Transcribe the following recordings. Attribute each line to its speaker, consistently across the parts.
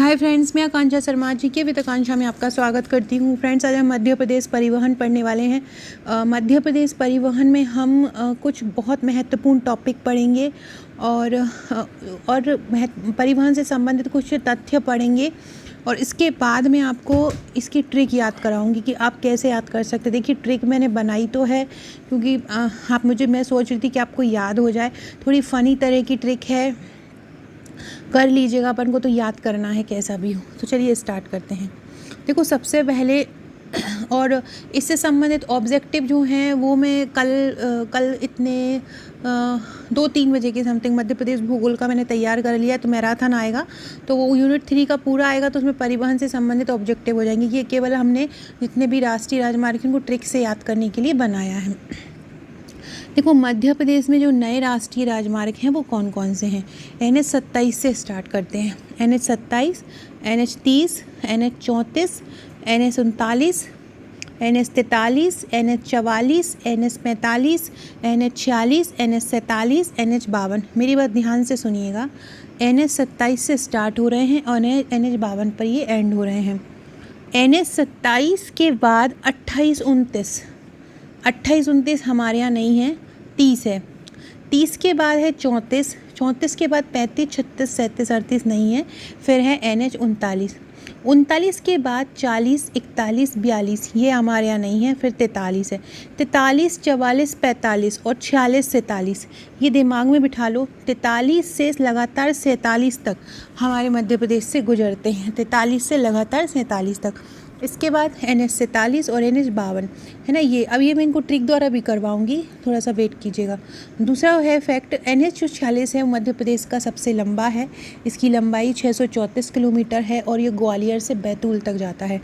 Speaker 1: Hi friends, मैं आकांक्षा शर्मा जी के with आकांक्षा में आपका स्वागत करती हूँ। फ्रेंड्स, आज हम मध्य प्रदेश परिवहन पढ़ने वाले हैं। मध्य प्रदेश परिवहन में हम कुछ बहुत महत्वपूर्ण टॉपिक पढ़ेंगे और परिवहन से संबंधित कुछ तथ्य पढ़ेंगे और इसके बाद मैं आपको इसकी ट्रिक याद कराऊंगी कि आप कैसे याद कर सकते हैं। देखिए, ट्रिक मैंने बनाई तो है क्योंकि मैं सोच रही थी कि आपको याद हो जाए। थोड़ी फ़नी तरह की ट्रिक है, कर लीजिएगा। अपन को तो याद करना है कैसा भी हो। तो चलिए स्टार्ट करते हैं। देखो, सबसे पहले और इससे संबंधित ऑब्जेक्टिव जो हैं वो मैं कल इतने 2-3 बजे के समथिंग मध्य प्रदेश भूगोल का मैंने तैयार कर लिया है। तो मैराथन आएगा तो वो यूनिट 3 का पूरा आएगा, तो उसमें परिवहन से संबंधित ऑब्जेक्टिव हो जाएंगे। ये केवल हमने जितने भी राष्ट्रीय राजमार्ग हैं उनको ट्रिक से याद करने के लिए बनाया है। देखो, मध्य प्रदेश में जो नए राष्ट्रीय राजमार्ग हैं वो कौन कौन से हैं। NH 27 से स्टार्ट करते हैं। NH 27, NH 30, NH 34, NH 39, NH 43, NH 44, NH 45, NH 46, NH 47, NH 52। मेरी बात ध्यान से सुनिएगा। NH 27 से स्टार्ट हो रहे हैं और NH 52 पर ये एंड हो रहे हैं। NH 27 के बाद 28-29 हमारे यहाँ नहीं है, 30 है। 30 के बाद है 34, 34 के बाद 35, 36, 37, 38 नहीं है। फिर है NH 39, 39 के बाद 40, 41, 42 ये हमारे यहाँ नहीं है। फिर 43 है, 43, 44, 45 और 46, 47 ये दिमाग में बिठा लो। 43 से लगातार 47 तक हमारे मध्य प्रदेश से गुजरते हैं। 43 से लगातार 47 तक। इसके बाद NH 47 और NH 52 है ना। ये मैं इनको ट्रिक द्वारा भी करवाऊंगी, थोड़ा सा वेट कीजिएगा। दूसरा है फैक्ट, NH 46 है मध्य प्रदेश का सबसे लंबा है। इसकी लंबाई 634 किलोमीटर है और ये ग्वालियर से बैतूल तक जाता है।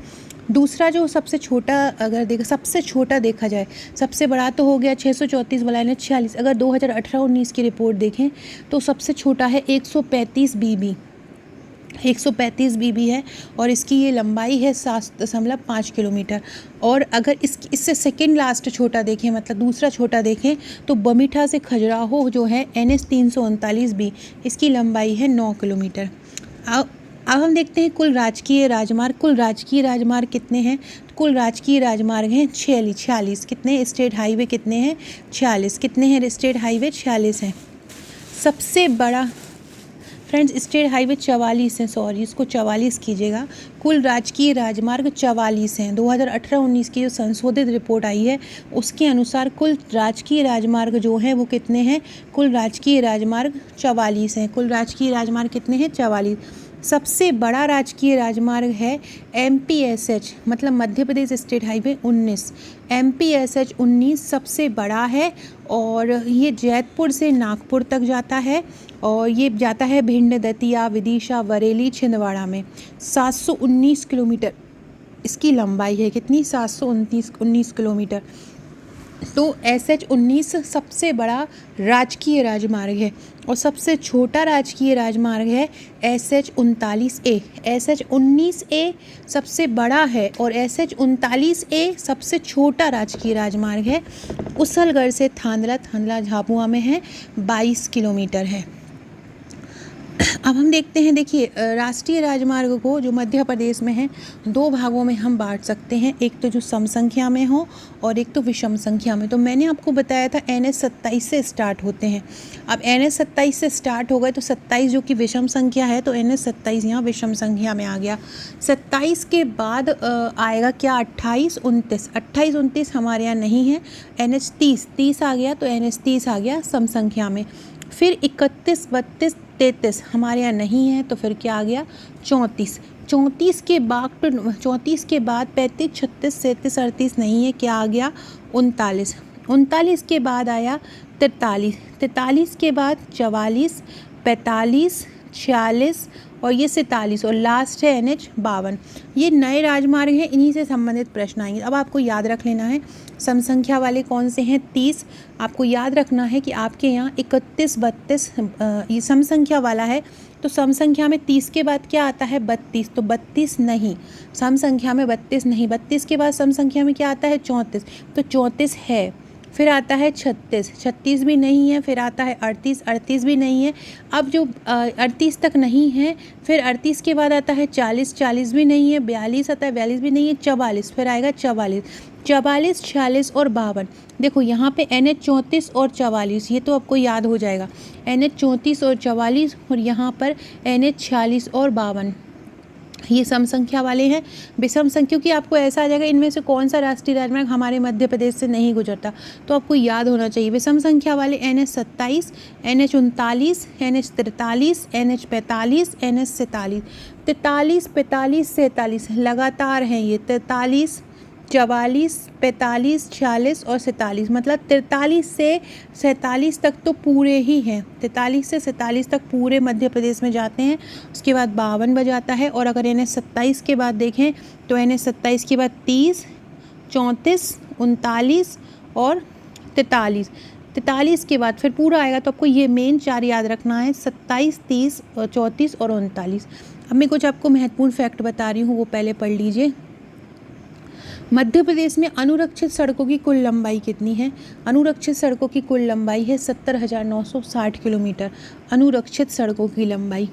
Speaker 1: दूसरा जो सबसे छोटा देखा जाए, सबसे बड़ा तो हो गया 634 वाला NH 46। अगर 2018-19 की रिपोर्ट देखें तो सबसे छोटा है 135 BB, 135 BB है और इसकी ये लंबाई है 7.5 किलोमीटर। और अगर इससे सेकेंड लास्ट छोटा देखें, मतलब दूसरा छोटा देखें, तो बमीठा से खजुराहो जो है NH 339B, इसकी लंबाई है 9 किलोमीटर। अब हम देखते हैं कुल राजकीय राजमार्ग कितने हैं। कुल राजकीय राजमार्ग हैं 46। कितने स्टेट हाईवे कितने हैं? 46। कितने हैं स्टेट हाईवे? 46 हैं। सबसे बड़ा फ्रेंड्स स्टेट हाईवे 44 है, सॉरी इसको 44 कीजिएगा। कुल राजकीय राजमार्ग 44 हैं। 2018-19 की जो संशोधित रिपोर्ट आई है उसके अनुसार कुल राजकीय राजमार्ग जो है वो कितने हैं? कुल राजकीय राजमार्ग 44 हैं। कुल राजकीय राजमार्ग कितने हैं? 44। सबसे बड़ा राजकीय राजमार्ग है MPSH, मतलब Madhya Pradesh state highway 19। MPSH 19 सबसे बड़ा है और ये जैतपुर से नागपुर तक जाता है और ये जाता है भिंड, दतिया, विदिशा, बरेली, छिंदवाड़ा में। 719 किलोमीटर इसकी लंबाई है। कितनी? 719 किलोमीटर। तो SH 19 सबसे बड़ा राजकीय राजमार्ग है और सबसे छोटा राजकीय राजमार्ग है SH 39A। SH 19A सबसे बड़ा है और SH 39A सबसे छोटा राजकीय राजमार्ग है। उसलगढ़ से थांदला झाबुआ में है, 22 किलोमीटर है। अब हम देखते हैं, देखिए राष्ट्रीय राजमार्ग को जो मध्य प्रदेश में है 2 भागों में हम बांट सकते हैं। एक तो जो सम संख्या में हो और एक तो विषम संख्या में। तो मैंने आपको बताया था NH 27 से स्टार्ट होते हैं। अब NH 27 से स्टार्ट हो गए तो 27 जो कि विषम संख्या है, तो NH 27 यहाँ विषम संख्या में आ गया। 27 के बाद आएगा क्या? 28, 29। 28, 29 हमारे यहाँ नहीं है। NH 30 आ गया, तो NH 30 आ गया सम संख्या में। फिर 31, 32, 33 हमारे यहाँ नहीं है, तो फिर क्या आ गया? 34। 34 के बाद 35, 36, 37, 38 नहीं है, क्या आ गया? 39। 39 के बाद आया 43। 43 के बाद 44, 45, 46 और ये 47 और लास्ट है NH 52। ये नए राजमार्ग हैं, इन्हीं से संबंधित प्रश्न आएंगे। अब आपको याद रख लेना है सम संख्या वाले कौन से हैं? 30। आपको याद रखना है कि आपके यहाँ 31, 32 ये सम संख्या वाला है, तो सम संख्या में 30 के बाद क्या आता है? 32। तो 32 नहीं, सम संख्या में 32 नहीं। 32 के बाद सम संख्या में क्या आता है? 34। तो 34 है। फिर आता है 36, 36 भी नहीं है, फिर आता है 38, 38 भी नहीं है। अब जो 38 तक नहीं है, फिर 38 के बाद आता है 40, 40 भी नहीं है, 42 आता है, 42 भी नहीं है, 44, फिर आएगा 44, 44, 46 और 52। देखो यहाँ पे NH 34 और 44, ये तो आपको याद हो जाएगा, NH 34 और 44, और यहाँ पर NH 46 और 52, ये सम संख्या वाले हैं। विषम संख्या, क्योंकि आपको ऐसा आ जाएगा इनमें से कौन सा राष्ट्रीय राजमार्ग हमारे मध्य प्रदेश से नहीं गुजरता, तो आपको याद होना चाहिए। विषम संख्या वाले NH 27, NH 39, NH 43, NH 45, NH 47, 43, 45, 47 लगातार हैं ये, 43, 44, 45, 46 और 47, मतलब 43 से 47 तक तो पूरे ही हैं, 43 से 47 तक पूरे मध्य प्रदेश में जाते हैं। उसके बाद 52 बजाता है, और अगर NH 27 के बाद देखें तो NH 27 के बाद 30, 34, 39 और 43, 43 के बाद फिर पूरा आएगा। तो आपको ये मेन 4 याद रखना है, 27, 30, 34 और 39। अब मैं कुछ आपको महत्वपूर्ण फैक्ट बता रही हूँ, वो पहले पढ़ लीजिए। मध्य प्रदेश में अनुरक्षित सड़कों की कुल लंबाई कितनी है? अनुरक्षित सड़कों की कुल लंबाई है 70,960 किलोमीटर, अनुरक्षित सड़कों की लंबाई।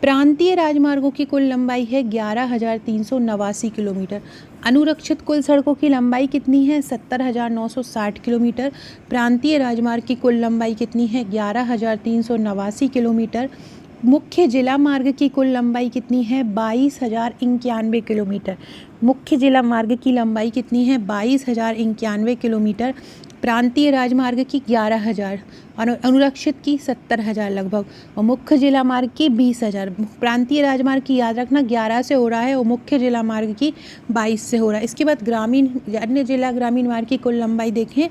Speaker 1: प्रांतीय राजमार्गों की कुल लंबाई है 11,389 किलोमीटर। अनुरक्षित कुल सड़कों की लंबाई कितनी है? 70,960 किलोमीटर। प्रांतीय राजमार्ग की कुल लंबाई कितनी है? 11,389 किलोमीटर। मुख्य जिला मार्ग की कुल लंबाई कितनी है? 22,091 किलोमीटर। मुख्य जिला मार्ग की लंबाई कितनी है? 22,091 किलोमीटर। प्रांतीय राजमार्ग की 11,000, अनुरक्षित की 70,000 लगभग, और मुख्य जिला मार्ग की 20,000। प्रांतीय राजमार्ग की याद रखना 11 से हो रहा है, और मुख्य जिला मार्ग की 22 से हो रहा है। इसके बाद ग्रामीण अन्य जिला ग्रामीण मार्ग की कुल लंबाई देखें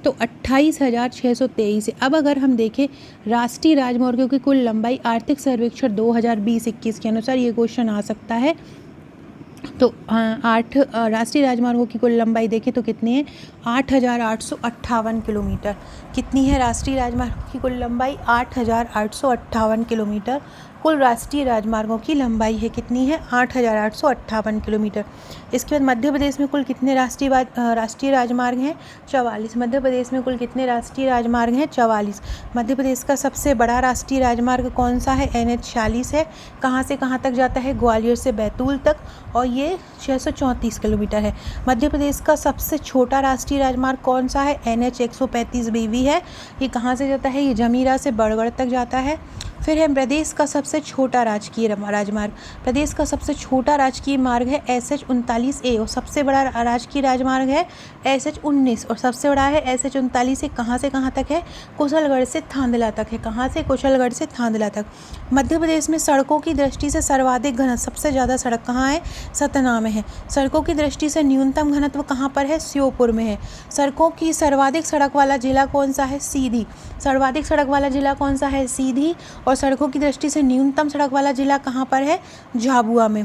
Speaker 1: तो 28,623 है। अब अगर हम देखें राष्ट्रीय राजमार्गों की कुल लंबाई, आर्थिक सर्वेक्षण 2020-21 के अनुसार ये क्वेश्चन आ सकता है। तो 8 राष्ट्रीय राजमार्गों की कुल लंबाई देखें तो कितनी है? 8,858 किलोमीटर। कितनी है राष्ट्रीय राजमार्गों की कुल लंबाई? 8,858 किलोमीटर। कुल राष्ट्रीय राजमार्गों की लंबाई है कितनी है? 8,858 किलोमीटर। इसके बाद मध्य प्रदेश में कुल कितने राष्ट्रीय राजमार्ग हैं? 44। मध्य प्रदेश में कुल कितने राष्ट्रीय राजमार्ग हैं? 44। मध्य प्रदेश का सबसे बड़ा राष्ट्रीय राजमार्ग कौन सा है? NH 46 है। कहाँ से कहाँ तक जाता है? ग्वालियर से बैतूल तक, और ये 634 किलोमीटर है। मध्य प्रदेश का सबसे छोटा राष्ट्रीय राजमार्ग कौन सा है? NH 135 BV है। ये कहाँ से जाता है? ये जमीरा से बड़गढ़ तक जाता है। फिर है प्रदेश का सबसे छोटा राजकीय राजमार्ग। प्रदेश का सबसे छोटा राजकीय मार्ग है SH 39A, और सबसे बड़ा राजकीय राजमार्ग है SH 19, और सबसे बड़ा है SH 39। कहाँ से कहाँ तक है? कुशलगढ़ से थांदला तक है। कहाँ से? कुशलगढ़ से थांदला तक। मध्य प्रदेश में सड़कों की दृष्टि से सर्वाधिक घनत्व, सबसे ज़्यादा सड़क कहाँ है? सतना में है। सड़कों की दृष्टि से न्यूनतम घनत्व कहाँ पर है? श्योपुर में है। सड़कों की सर्वाधिक सड़क वाला जिला कौन सा है? सीधी। सर्वाधिक सड़क वाला जिला कौन सा है? सीधी। और सड़कों की दृष्टि से न्यूनतम सड़क वाला जिला कहाँ पर है? झाबुआ में।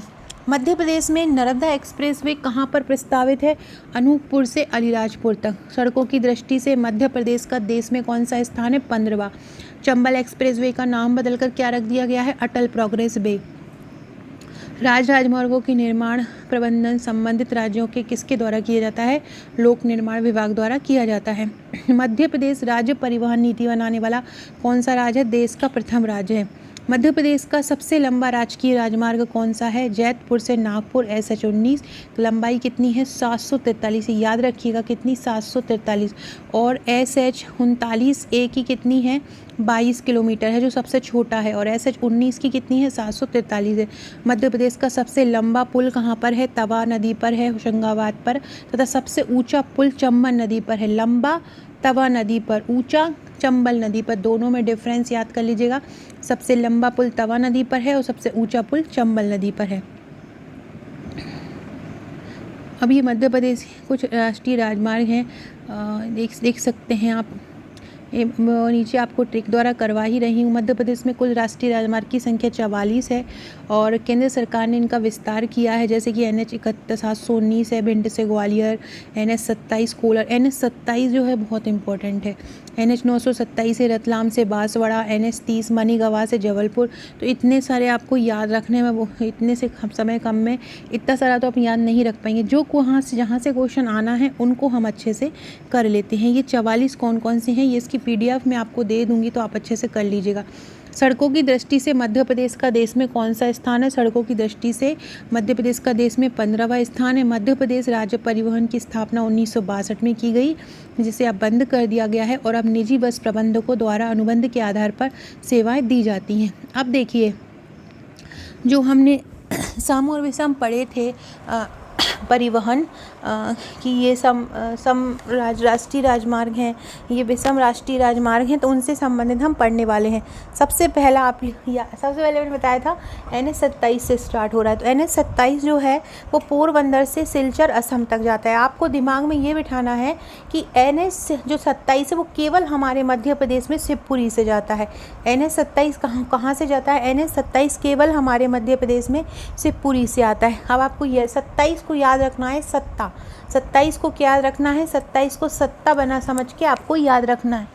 Speaker 1: मध्य प्रदेश में नर्मदा एक्सप्रेसवे कहाँ पर प्रस्तावित है? अनूपपुर से अलीराजपुर तक। सड़कों की दृष्टि से मध्य प्रदेश का देश में कौन सा स्थान है? 15वां। चंबल एक्सप्रेसवे का नाम बदलकर क्या रख दिया गया है? अटल प्रोग्रेस वे। राजमार्गों के निर्माण प्रबंधन संबंधित राज्यों के किसके द्वारा किया जाता है? लोक निर्माण विभाग द्वारा किया जाता है। मध्य प्रदेश राज्य परिवहन नीति बनाने वाला कौन सा राज्य है? देश का प्रथम राज्य है। मध्य प्रदेश का सबसे लंबा राजकीय राजमार्ग कौन सा है? जैतपुर से नागपुर SH 19। लंबाई कितनी है? 743। याद रखिएगा कितनी? 743। और SH 39A की कितनी है? 22 किलोमीटर है, जो सबसे छोटा है। और SH 19 की कितनी है? 743 है। मध्य प्रदेश का सबसे लंबा पुल कहाँ पर है? तवा नदी पर है, होशंगाबाद पर। तथा सबसे ऊंचा पुल चंबल नदी पर है। लंबा तवा नदी पर, ऊंचा चंबल नदी पर। दोनों में डिफरेंस याद कर लीजिएगा। सबसे लंबा पुल तवा नदी पर है और सबसे ऊंचा पुल चंबल नदी पर है। अब ये मध्य प्रदेश के कुछ राष्ट्रीय राजमार्ग हैं, देख सकते हैं आप। नीचे आपको ट्रिक द्वारा करवा ही रही हूँ। मध्य प्रदेश में कुल राष्ट्रीय राजमार्ग की संख्या 44 है, और केंद्र सरकार ने इनका विस्तार किया है, जैसे कि NH 719 है भिंड से ग्वालियर, NH 27 कोलार। NH 27 जो है बहुत इंपॉर्टेंट है। NH 927 है रतलाम से बांसवाड़ा, NH 30 मनीगवा से जबलपुर। तो इतने सारे आपको याद रखने में वो इतने से समय कम में इतना सारा तो आप याद नहीं रख पाएंगे। जो कहाँ से जहाँ से क्वेश्चन आना है उनको हम अच्छे से कर लेते हैं। ये 44 कौन कौन से हैं ये इसकी PDF मैं आपको दे दूँगी, तो आप अच्छे से कर लीजिएगा। सड़कों की दृष्टि से मध्य प्रदेश का देश में कौन सा स्थान है? सड़कों की दृष्टि से मध्य प्रदेश का देश में 15वां स्थान है। मध्य प्रदेश राज्य परिवहन की स्थापना 1962 में की गई, जिसे अब बंद कर दिया गया है और अब निजी बस प्रबंधकों द्वारा अनुबंध के आधार पर सेवाएं दी जाती हैं। अब देखिए, जो हमने सम और विषम पढ़े थे परिवहन कि ये राष्ट्रीय राजमार्ग हैं, ये विषम राष्ट्रीय राजमार्ग हैं, तो उनसे संबंधित हम पढ़ने वाले हैं। सबसे पहले मैंने बताया था NH 27 से स्टार्ट हो रहा है। तो NH 27 जो है वो पोरबंदर से सिलचर असम तक जाता है। आपको दिमाग में ये बिठाना है कि NH जो 27 है वो केवल हमारे मध्य प्रदेश में शिवपुरी से जाता है। NH 27 कहाँ से जाता है? NH 27 केवल हमारे मध्य प्रदेश में शिवपुरी से आता है। अब आपको ये 27 को याद रखना है, 27 को क्या याद रखना है? 27 को सत्ता बना समझ के आपको याद रखना है।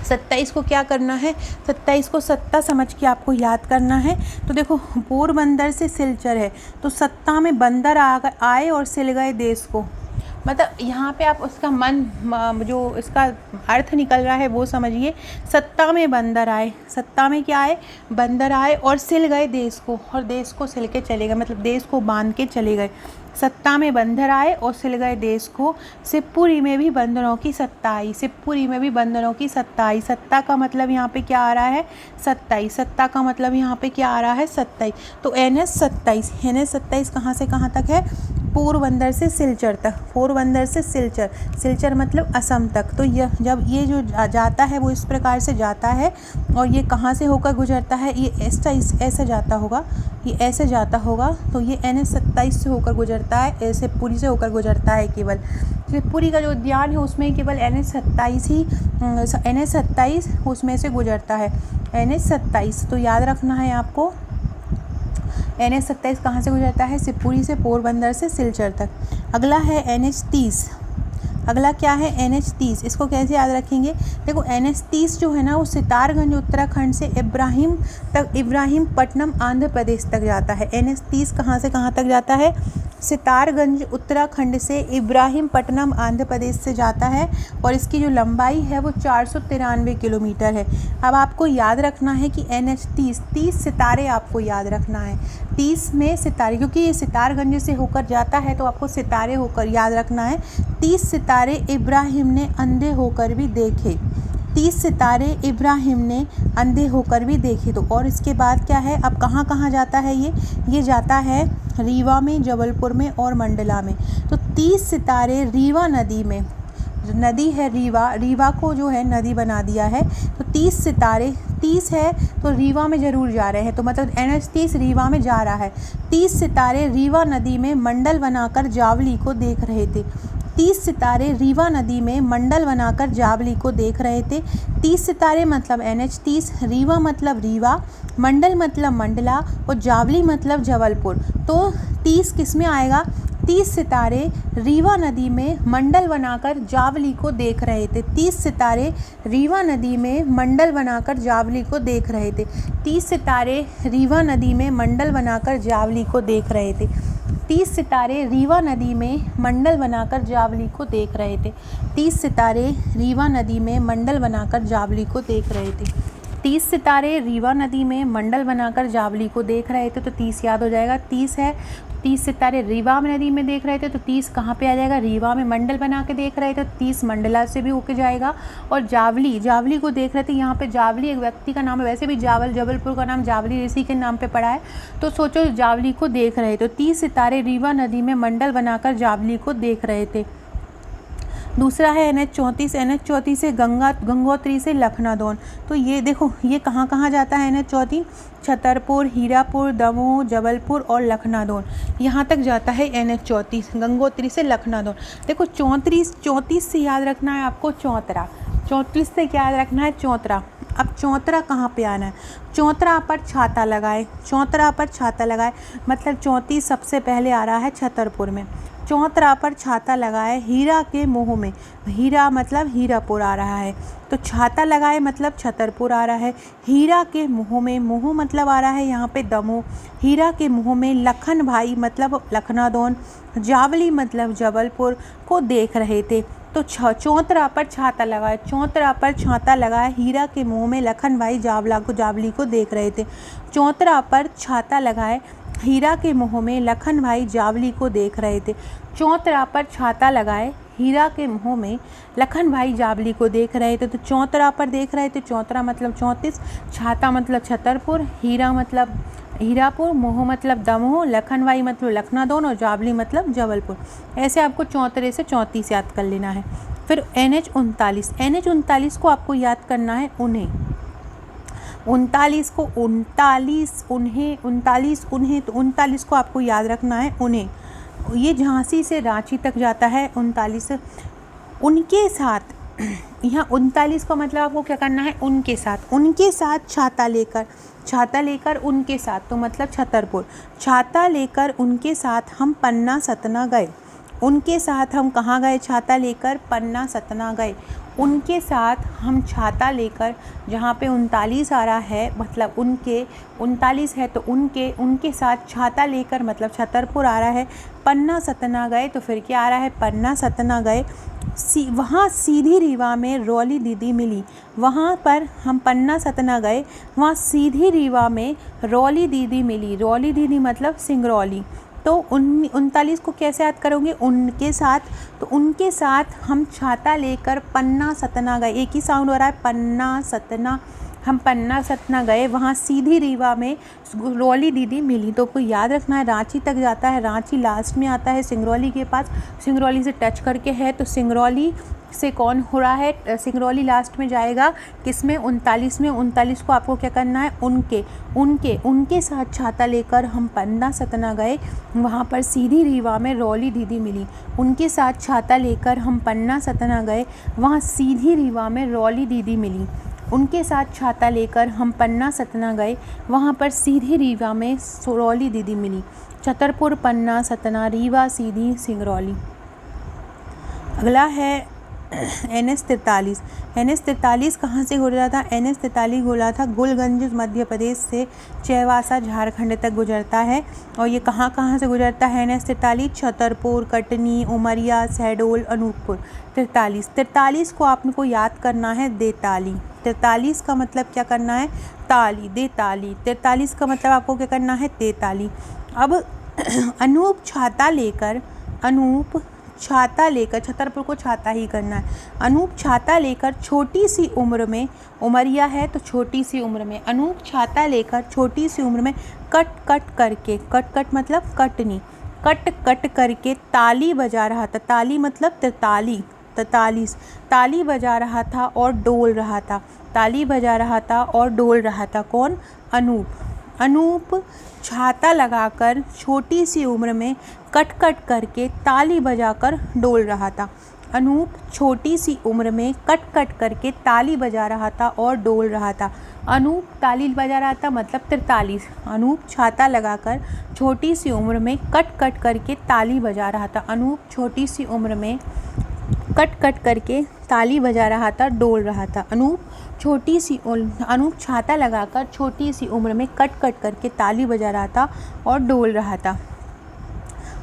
Speaker 1: 27 को क्या करना है? 27 को सत्ता समझ के आपको याद करना है। तो देखो, पोरबंदर से सिलचर है, तो सत्ता में बंदर आए और सिल गए देश को। मतलब यहाँ पे आप उसका जो इसका अर्थ निकल रहा है वो समझिए। सत्ता में बंदर आए, सत्ता में क्या आए? बंदर आए और सिल गए देश को, और देश को सिल के चले गए, मतलब देश को बांध के चले गए। सत्ता में बंदर आए और सिल गए देश को। शिवपुरी में भी बंदरों की सत्ता आई, शिवपुरी में भी बंदरों की सत्ता आई। सत्ता का मतलब यहाँ पे क्या आ रहा है? 27। सत्ता का मतलब यहाँ पे क्या आ रहा है? 27। तो NH 27 कहाँ से कहाँ तक है? पोरबंदर से सिलचर तक। पोरबंदर से सिलचर, सिलचर मतलब असम तक। तो यह जब ये जो जाता है वो इस प्रकार से जाता है, और ये कहाँ से होकर गुजरता है? ये ऐसे जाता होगा, ये ऐसे जाता होगा। तो ये NH 27 से होकर गुजरता है, ऐसे पूरी से होकर गुजरता है। केवल शिवपुरी का जो उद्यान है उसमें केवल NH 27 उसमें से गुजरता है। NH 27 तो याद रखना है आपको। NH 27 कहाँ से गुजरता है? शिवपुरी से, पोरबंदर से सिलचर तक। अगला है NH 30। अगला क्या है? NH 30। इसको कैसे याद रखेंगे? देखो, NH 30 जो है ना वो सितारगंज उत्तराखंड से इब्राहिमपट्टनम आंध्र प्रदेश तक जाता है। NH 30 कहाँ से कहाँ तक जाता है? सितारगंज उत्तराखंड से इब्राहिमपट्टनम आंध्र प्रदेश से जाता है, और इसकी जो लंबाई है वो 493 किलोमीटर है। अब आपको याद रखना है कि NH 30 सितारे आपको याद रखना है। 30 में सितारे, क्योंकि ये सितारगंज से होकर जाता है तो आपको सितारे होकर याद रखना है। 30 सितारे इब्राहिम ने अंधे होकर भी देखे। 30 सितारे इब्राहिम ने अंधे होकर भी देखे। तो और इसके बाद क्या है? अब कहाँ कहाँ जाता है ये जाता है रीवा में, जबलपुर में और मंडला में। तो 30 सितारे रीवा नदी में, नदी है रीवा को जो है नदी बना दिया है। तो 30 सितारे, 30 है तो रीवा में ज़रूर जा रहे हैं, तो मतलब NH 30 रीवा में जा रहा है। 30 सितारे रीवा नदी में मंडल बनाकर जावली को देख रहे थे। 30 सितारे रीवा नदी में मंडल बनाकर जावली को देख रहे थे। 30 सितारे मतलब NH 30, रीवा मतलब रीवा, मंडल मतलब मंडला और जावली मतलब जबलपुर। तो 30 किस में आएगा? 30 सितारे रीवा नदी में मंडल बनाकर जावली को देख रहे थे। 30 सितारे रीवा नदी में मंडल बनाकर जावली को देख रहे थे। 30 सितारे रीवा नदी में मंडल बनाकर जावली को देख रहे थे। 30 सितारे रीवा नदी में मंडल बनाकर जावली को देख रहे थे। 30 सितारे रीवा नदी में मंडल बनाकर जावली को देख रहे थे। 30 सितारे रीवा नदी में मंडल बनाकर जावली को देख रहे थे। तो 30 याद हो जाएगा। 30 है, 30 सितारे रीवा नदी में देख रहे थे, तो 30 कहाँ पे आ जाएगा? रीवा में मंडल बना के देख रहे थे, तो 30 मंडला से भी होके जाएगा। और जावली को देख रहे थे, यहाँ पे जावली एक व्यक्ति का नाम है, वैसे भी जबलपुर का नाम जावली ऋषि के नाम पे पड़ा है। तो सोचो जावली को देख रहे, तो 30 सितारे रीवा नदी में मंडल बनाकर जावली को देख रहे थे। दूसरा है NH 34। NH 34 से गंगोत्री से लखनादौन। तो ये देखो, ये कहाँ कहाँ जाता है NH 34? छतरपुर, हीरापुर, दमोह, जबलपुर और लखनादौन, यहाँ तक जाता है NH 34, गंगोत्री से लखनादौन। देखो 34 से याद रखना है आपको चौतरा। 34 से क्या याद रखना है? चौतरा। अब चौतरा कहाँ पे आना है? चौतरा पर छाता लगाए, चौतरा पर छाता लगाए, मतलब 34 सबसे पहले आ रहा है छतरपुर में। चौतरा पर छाता लगाए हीरा के मुँह में, हीरा मतलब हीरापुर आ रहा है, तो छाता लगाए मतलब छतरपुर आ रहा है। हीरा के मुँह में, मुँह मतलब आ रहा है यहाँ पे दमोह, हीरा के मुँह में लखन भाई मतलब लखनादौन, जावली मतलब जबलपुर को देख रहे थे। तो चौतरा पर छाता लगाए, चौतरा पर छाता लगाए हीरा के मुँह में लखन भाई जावली को देख रहे थे। चौतरा पर छाता लगाए हीरा के मुँह में लखन भाई जावली को देख रहे थे। चौतरा पर छाता लगाए हीरा के मुँह में लखन भाई जावली को देख रहे थे। तो चौतरा पर देख रहे थे, चौतरा मतलब 34, छाता मतलब छतरपुर, हीरा मतलब हीरापुर, मुँह मतलब दमोह, लखन भाई मतलब लखनादौन और जावली मतलब जबलपुर। ऐसे आपको चौतरे से 34 याद कर लेना है। फिर NH 39, NH 39 को आपको याद करना है उन्हें, 39 को 39 उन्हें, 39 उन्हें, तो 39 को आपको याद रखना है उन्हें। ये झांसी से रांची तक जाता है 39। उनके साथ, यहाँ 39 का मतलब आपको क्या करना है, उनके साथ, उनके साथ छाता लेकर, छाता लेकर उनके साथ तो मतलब छतरपुर, छाता लेकर उनके साथ हम पन्ना सतना गए। उनके साथ हम कहाँ गए, छाता लेकर पन्ना सतना गए। उनके साथ हम छाता लेकर, जहाँ पे 39 आ रहा है मतलब उनके, 39 है तो उनके, उनके साथ छाता लेकर मतलब छतरपुर आ रहा है। पन्ना सतना गए तो फिर क्या आ रहा है, पन्ना सतना गए। वहाँ सीधी रीवा में रौली दीदी मिली, वहाँ पर हम पन्ना सतना गए, वहाँ सीधी रीवा में रौली दीदी मिली, रौली दीदी मतलब सिंगरौली। तो 39 को कैसे याद करोगे, उनके साथ, तो उनके साथ हम छाता लेकर पन्ना सतना गए, एक ही साउंड हो रहा है, पन्ना सतना, हम पन्ना सतना गए, वहाँ सीधी रीवा में रौली दीदी मिली। तो आपको याद रखना है रांची तक जाता है, रांची लास्ट में आता है सिंगरौली के पास, सिंगरौली से टच करके है, तो सिंगरौली से कौन हो रहा है, सिंगरौली लास्ट में जाएगा किसमें, 39 में। 39 को आपको क्या करना है, उनके, उनके, उनके साथ छाता लेकर हम पन्ना सतना गए, वहाँ पर सीधी रीवा में रौली दीदी मिली। उनके साथ छाता लेकर हम पन्ना सतना गए, वहाँ सीधी रीवा में रौली दीदी मिली। उनके साथ छाता लेकर हम पन्ना सतना गए, वहाँ पर सीधी रीवा में रौली दीदी मिली। छतरपुर, पन्ना, सतना, रीवा, सीधी, सिंगरौली। अगला है NH 43। NH 43 कहाँ से गुजरा था, NH 43 गुजरा था गुलगंज मध्य प्रदेश से चैवासा झारखंड तक गुजरता है। और ये कहाँ कहाँ से गुजरता है NH 43, छतरपुर, कटनी, उमरिया, शहडोल, अनूपपुर। 43 को आपको याद करना है देताली, 43 का मतलब क्या करना है, ताली, देताली। 43 का मतलब आपको क्या करना है, देताली। अब अनूप छाता लेकर, अनूप छाता लेकर, छतरपुर को छाता ही करना है। अनूप छाता लेकर छोटी सी उम्र में, उमरिया है तो छोटी सी उम्र में, अनूप छाता लेकर छोटी सी उम्र में कट कट करके, कट कट मतलब कटनी, कट कट करके ताली बजा रहा था। ताली मतलब ताली, 43, ताली बजा रहा था और डोल रहा था, ताली बजा रहा था और डोल रहा था। कौन, अनूप। अनूप छाता लगाकर छोटी सी उम्र में कट कट करके ताली बजाकर डोल रहा था। अनूप छोटी सी उम्र में कट कट करके ताली बजा रहा था और डोल रहा था। अनूप ताली बजा रहा था मतलब 43। अनूप छाता लगाकर छोटी सी उम्र में कट कट करके ताली बजा रहा था। अनूप छोटी सी उम्र में कट कट करके ताली बजा रहा था, डोल रहा था। अनूप छाता लगाकर छोटी सी उम्र में कट कट करके ताली बजा रहा था और डोल रहा था।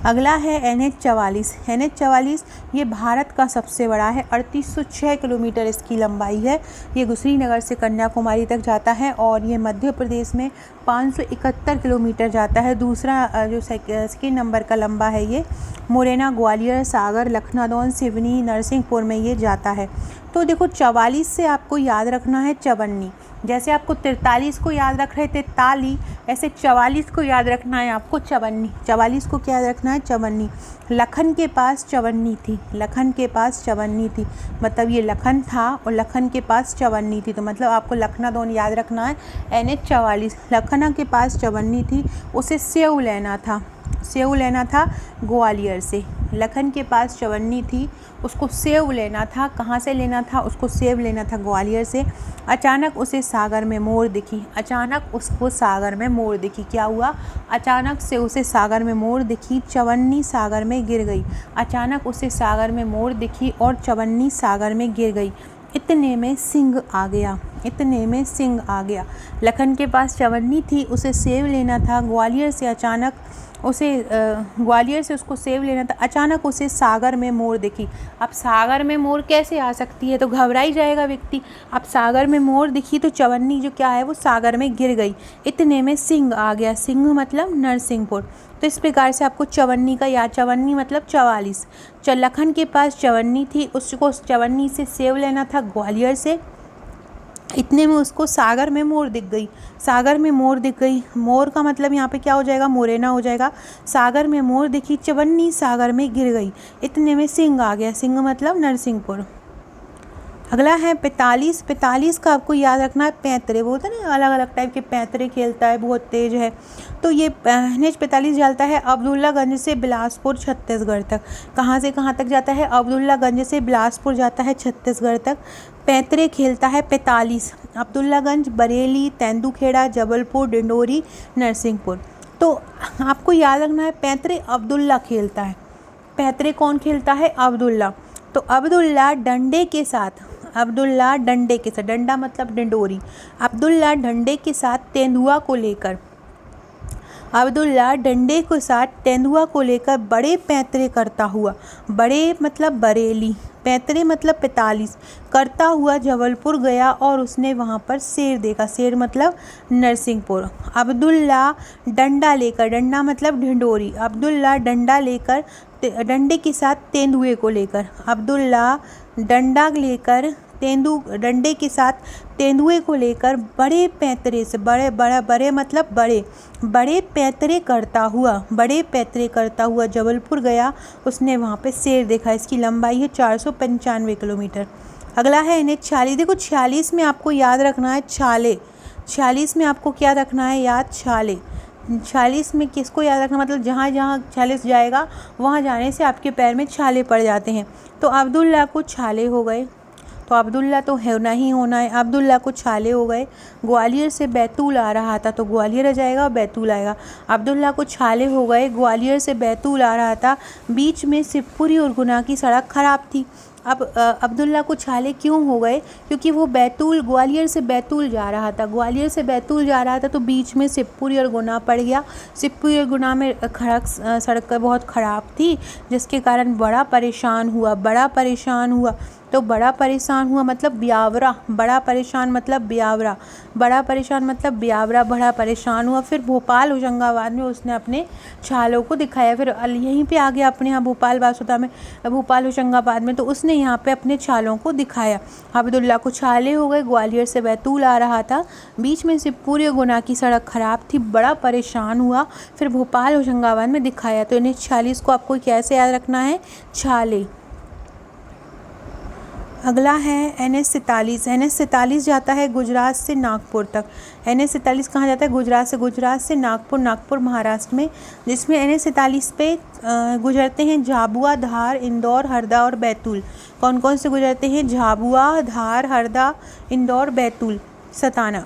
Speaker 1: अगला है NH 44। NH 44 ये भारत का सबसे बड़ा है, 3806 किलोमीटर इसकी लंबाई है। ये कुशीनगर से कन्याकुमारी तक जाता है और ये मध्य प्रदेश में 571 किलोमीटर जाता है। दूसरा जो सेकेंड नंबर का लंबा है ये मुरैना, ग्वालियर, सागर, लखनऊ, सिवनी, नरसिंहपुर में ये जाता है। तो देखो 44 से आपको याद रखना है चवन्नी, जैसे आपको 43 को याद रख रहे थे ताली, ऐसे 44 को याद रखना है आपको चवन्नी। 44 को क्या याद रखना है, चवन्नी। लखन के पास चवन्नी थी, लखन के पास चवन्नी थी, मतलब ये लखन था और लखन के पास चवन्नी थी, तो मतलब आपको लखनादौन याद रखना है। NH 44, लखना के पास चवन्नी थी, उसे सेव लेना था, सेव लेना था ग्वालियर से, लखन के पास चवन्नी थी, उसको सेव लेना था। कहाँ से लेना था? उसको सेव लेना था ग्वालियर से। अचानक उसे सागर में मोर दिखी। अचानक उसको सागर में मोर दिखी। क्या हुआ? अचानक से उसे सागर में मोर दिखी, चवन्नी सागर में गिर गई। अचानक उसे सागर में मोर दिखी और चवन्नी सागर में गिर गई। इतने में सिंह आ गया। इतने में सिंह आ गया। लखन के पास चवन्नी थी, उसे सेव लेना था ग्वालियर से। अचानक उसे ग्वालियर से उसको सेव लेना था। अचानक उसे सागर में मोर दिखी। अब सागर में मोर कैसे आ सकती है? तो घबरा ही जाएगा व्यक्ति। अब सागर में मोर दिखी तो चवन्नी जो क्या है वो सागर में गिर गई। इतने में सिंह आ गया। सिंह मतलब नरसिंहपुर। तो इस प्रकार से आपको चवन्नी का याद, चवन्नी मतलब 44। लखन के पास चवन्नी थी, उसको चवन्नी से सेव लेना था ग्वालियर से। इतने में उसको सागर में मोर दिख गई। सागर में मोर दिख गई। मोर का मतलब यहाँ पे क्या हो जाएगा? मोरेना हो जाएगा। सागर में मोर दिखी, चवन्नी सागर में गिर गई। इतने में सिंह आ गया। सिंह मतलब नरसिंहपुर। अगला है 45। 45 का आपको याद रखना है पैंतरे। वो होता है ना, अलग अलग टाइप के पैंतरे खेलता है, बहुत तेज है। तो ये NH 45 जाता है अब्दुल्लागंज से बिलासपुर छत्तीसगढ़ तक। कहाँ से कहाँ तक जाता है? अब्दुल्लागंज से बिलासपुर जाता है छत्तीसगढ़ तक। पैंतरे खेलता है 45। अब्दुल्लागंज, बरेली, तेंदुखेड़ा, जबलपुर, डिंडोरी, नरसिंहपुर। तो आपको याद रखना है पैंतरे अब्दुल्ला खेलता है। पैंतरे कौन खेलता है? अब्दुल्ला। तो अब्दुल्ला डंडे के साथ, अब्दुल्ला डंडे के साथ, डंडा मतलब डिंडोरी। अब्दुल्ला डंडे के साथ तेंदुआ को लेकर, अब्दुल्ला डंडे के साथ तेंदुआ को लेकर बड़े पैंतरे करता हुआ, बड़े मतलब बरेली, पैंतरे मतलब 45, करता हुआ जबलपुर गया और उसने वहाँ पर शेर देखा। शेर मतलब नरसिंहपुर। अब्दुल्ला डंडा लेकर, डंडा मतलब ढिंडोरी। अब्दुल्ला डंडा लेकर, डंडे के साथ तेंदुए को लेकर, अब्दुल्ला डंडा लेकर डंडे के साथ तेंदुए को लेकर बड़े पैंतरे से, बड़े मतलब बड़े पैंतरे करता हुआ जबलपुर गया। उसने वहाँ पे शेर देखा। इसकी लंबाई है 495 किलोमीटर। अगला है NH 46। देखो 46 में आपको याद रखना है छाले। 46 में आपको क्या रखना है याद? छाले। 46 में किसको याद रखना? मतलब जहाँ जहाँ 46 जाएगा वहाँ जाने से आपके पैर में छाले पड़ जाते हैं। तो अब्दुल्ला को छाले हो गए। तो अब्दुल्ला तो होना ही होना है। अब्दुल्ला को छाले हो गए। ग्वालियर से बैतूल आ रहा था, तो ग्वालियर आ जाएगा और बैतूल आएगा। अब्दुल्ला को छाले हो गए। ग्वालियर से बैतूल आ रहा था। बीच में शिवपुरी और गुना की सड़क खराब थी। अब अब्दुल्ला को छाले क्यों हो गए? क्योंकि वो ग्वालियर से बैतूल जा रहा था। ग्वालियर से बैतूल जा रहा था तो बीच में शिवपुरी और गुना पड़ गया। शिवपुरी और गुना में सड़क बहुत ख़राब थी, जिसके कारण बड़ा परेशान हुआ। तो बड़ा परेशान हुआ मतलब ब्यावरा। बड़ा परेशान मतलब ब्यावरा। बड़ा परेशान हुआ। फिर भोपाल होशंगाबाद में उसने अपने छालों को दिखाया। फिर यहीं पे आ गया अपने यहाँ भोपाल बासुदा में, भोपाल होशंगाबाद में, तो उसने यहाँ पे अपने छालों को दिखाया। अब्दुल्ला को छाले हो गए। ग्वालियर से बैतूल आ रहा था। बीच में शिवपुरी और गुना की सड़क खराब थी। बड़ा परेशान हुआ। फिर भोपाल होशंगाबाद में दिखाया। तो इन्हें 46 को आपको कैसे याद रखना है? छाले। अगला है NH 47। NH 47 जाता है गुजरात से नागपुर तक। NH 47 कहाँ जाता है? गुजरात से नागपुर महाराष्ट्र में, जिसमें NH 47 पे गुजरते हैं झाबुआ, धार, इंदौर, हरदा और बैतूल। कौन कौन से गुजरते हैं? झाबुआ, धार, हरदा, इंदौर, बैतूल, सताना।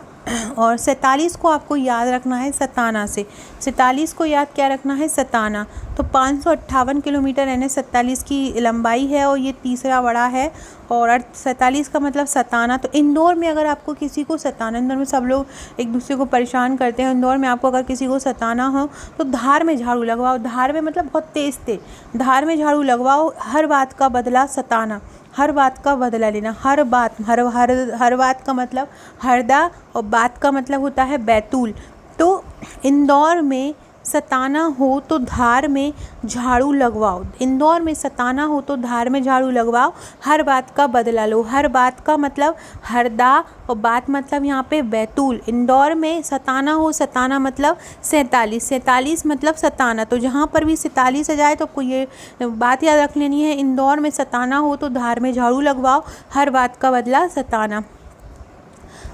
Speaker 1: और 47 को आपको याद रखना है सताना से। 47 को याद क्या रखना है? सताना। तो 558 किलोमीटर NH 47 की लंबाई है और ये तीसरा बड़ा है। और 47 का मतलब सताना। तो इंदौर में अगर आपको किसी को सताना, इंदौर में सब लोग एक दूसरे को परेशान करते हैं। इंदौर में आपको अगर किसी को सताना हो तो धार में झाड़ू लगवाओ। धार में मतलब बहुत तेज। धार में झाड़ू लगवाओ। हर बात का बदला सताना, हर बात का बदला लेना। हर बात का मतलब हरदा और बात का मतलब होता है बैतूल। तो इंदौर में सताना हो तो धार में झाड़ू लगवाओ। इंदौर में सताना हो तो धार में झाड़ू लगवाओ। हर बात का बदला लो। हर बात का मतलब हरदा और बात मतलब यहाँ पे बैतूल। इंदौर में सताना हो, सताना मतलब 47 मतलब सताना। तो जहाँ पर भी 47 आ जाए तो आपको ये बात याद रख लेनी है, इंदौर में सताना हो तो धार में झाड़ू लगवाओ। हर बात का बदला सताना।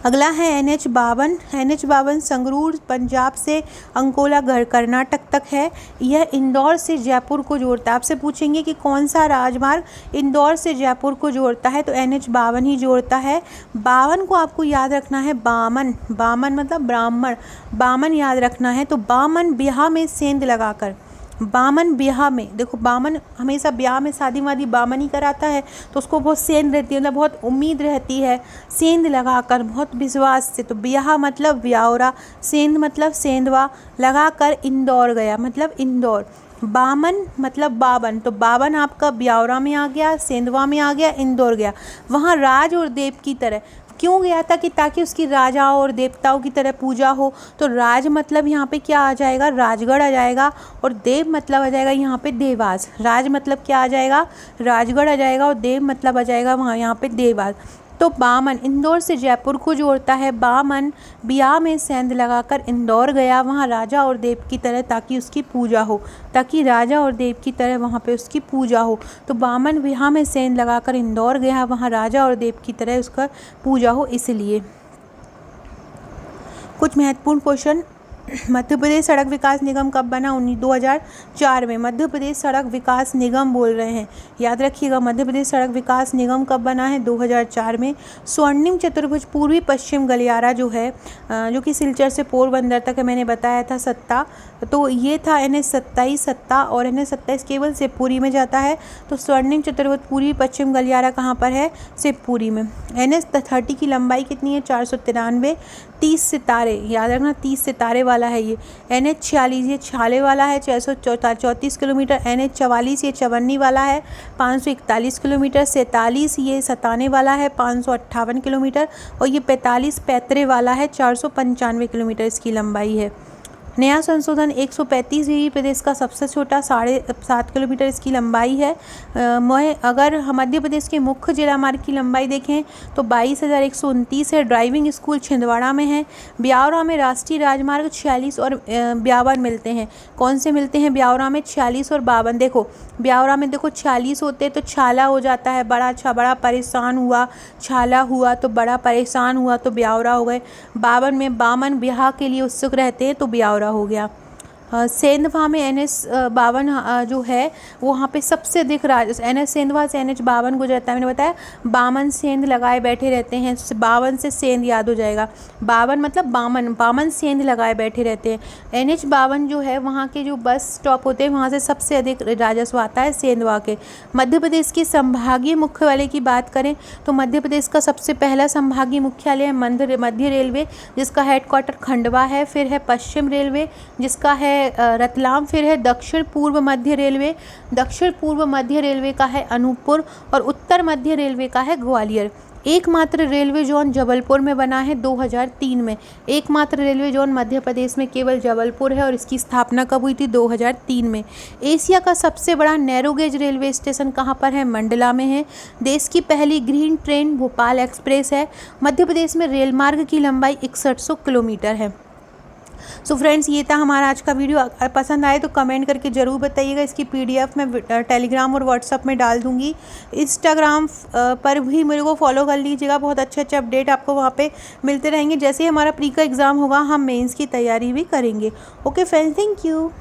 Speaker 1: अगला है NH52। NH52 संगरूर पंजाब से अंकोला कर्नाटक तक है। यह इंदौर से जयपुर को जोड़ता है। आपसे पूछेंगे कि कौन सा राजमार्ग इंदौर से जयपुर को जोड़ता है, तो NH52 ही जोड़ता है। 52 को आपको याद रखना है, बामन, बामन मतलब ब्राह्मण, बामन याद रखना है। तो बामन ब्याह में सेंध लगाकर, बामन ब्याह में, देखो बामन हमेशा ब्याह में शादी वादी बामन ही कराता है, तो उसको बहुत सेंध रहती है, मतलब बहुत उम्मीद रहती है, सेंध लगाकर, बहुत विश्वास से। तो ब्याह मतलब ब्यावरा, सेंध मतलब सेंधवा, लगाकर इंदौर गया मतलब इंदौर। बामन मतलब बावन, तो बावन आपका ब्यावरा में आ गया, सेंधवा में आ गया, इंदौर गया। वहाँ राज और देव की तरह क्यों गया था, कि ताकि उसकी राजाओं और देवताओं की तरह पूजा हो। तो राज मतलब यहाँ पे क्या आ जाएगा, राजगढ़ आ जाएगा, और देव मतलब आ जाएगा यहाँ पे देवास। राज मतलब क्या आ जाएगा, राजगढ़ आ जाएगा, और देव मतलब आ जाएगा वहाँ यहाँ पे देवास। तो बामन इंदौर से जयपुर को जोड़ता है। बामन ब्याह में सेंध लगाकर इंदौर गया, वहाँ राजा और देव की तरह, ताकि उसकी पूजा हो, ताकि राजा और देव की तरह वहाँ पे उसकी पूजा हो। तो बामन ब्याह में सेंध लगाकर इंदौर गया, वहाँ राजा और देव की तरह उसका पूजा हो, इसलिए। कुछ महत्वपूर्ण क्वेश्चन। मध्य प्रदेश सड़क विकास निगम कब बना, 2004 में। मध्य प्रदेश सड़क विकास निगम बोल रहे हैं, याद रखिएगा, मध्य प्रदेश सड़क विकास निगम कब बना है, 2004 में। स्वर्णिम चतुर्भुज पूर्वी पश्चिम गलियारा जो है, जो कि सिलचर से पोरबंदर तक है, मैंने बताया था सत्ता, तो ये था NH27 सत्ता, और NH27 केवल शिवपुरी में जाता है। तो स्वर्णिम चतुर्भुज पूर्वी पश्चिम गलियारा कहाँ पर है, शिवपुरी में। NH30 की लंबाई कितनी है, 493। 30 सितारे, याद रखना 30 सितारे वाला है ये। NH46 ये छाले वाला है, 634 किलोमीटर। NH44 ये चवन्नी वाला है, 541 किलोमीटर। 47 ये सताने वाला है, 558 किलोमीटर। और ये 45 पैतरे वाला है, 495 किलोमीटर इसकी लंबाई है। नया संशोधन 135 प्रदेश का सबसे छोटा, 7.5 किलोमीटर इसकी लंबाई है। अगर मध्य प्रदेश के मुख्य जिला मार्ग की लंबाई देखें तो 22,129 है। ड्राइविंग स्कूल छिंदवाड़ा में है। ब्यावरा में राष्ट्रीय राजमार्ग 46 और 52 मिलते हैं। कौन से मिलते हैं ब्यावरा में, 46 और 52। देखो ब्यावरा में देखो 46 होते तो छाला हो जाता है, बड़ा परेशान हुआ, छाला हुआ तो बड़ा परेशान हुआ, तो ब्यावरा हो गए। 52 में बामन ब्याह के लिए उत्सुक रहते हैं, तो ब्यावरा हो गया। सेंधवा में NH52 जो है वहाँ पे सबसे अधिक NH सेंधवा से NH52 गुजरता है। मैंने बताया बामन सेंध लगाए बैठे रहते हैं, 52 से सेंध याद हो जाएगा। 52 मतलब बामन, बामन सेंध लगाए बैठे रहते हैं। NH52 जो है वहाँ के जो बस स्टॉप होते हैं वहाँ से सबसे अधिक राजस्व आता है सेंधवा के। मध्य प्रदेश के संभागीय मुख्यालय की बात करें तो मध्य प्रदेश का सबसे पहला संभागीय मुख्यालय है मध्य रेलवे, जिसका हेडक्वार्टर खंडवा है। फिर है पश्चिम रेलवे, जिसका है रतलाम। फिर है दक्षिण पूर्व मध्य रेलवे, दक्षिण पूर्व मध्य रेलवे का है अनूपपुर, और उत्तर मध्य रेलवे का है ग्वालियर। एकमात्र रेलवे जोन जबलपुर में बना है 2003 में। एकमात्र रेलवे जोन मध्य प्रदेश में केवल जबलपुर है, और इसकी स्थापना कब हुई थी, 2003 में। एशिया का सबसे बड़ा नैरो गेज रेलवे स्टेशन कहाँ पर है, मंडला में है। देश की पहली ग्रीन ट्रेन भोपाल एक्सप्रेस है। मध्य प्रदेश में रेल मार्ग की लंबाई 6100 किलोमीटर है। सो फ्रेंड्स, ये था हमारा आज का वीडियो। अगर पसंद आए तो कमेंट करके ज़रूर बताइएगा। इसकी PDF मैं टेलीग्राम और व्हाट्सअप में डाल दूँगी। इंस्टाग्राम पर भी मेरे को फॉलो कर लीजिएगा, बहुत अच्छे अच्छे अपडेट आपको वहाँ पे मिलते रहेंगे। जैसे ही हमारा प्री का एग्ज़ाम होगा हम मेंस की तैयारी भी करेंगे। Okay friends, thank you.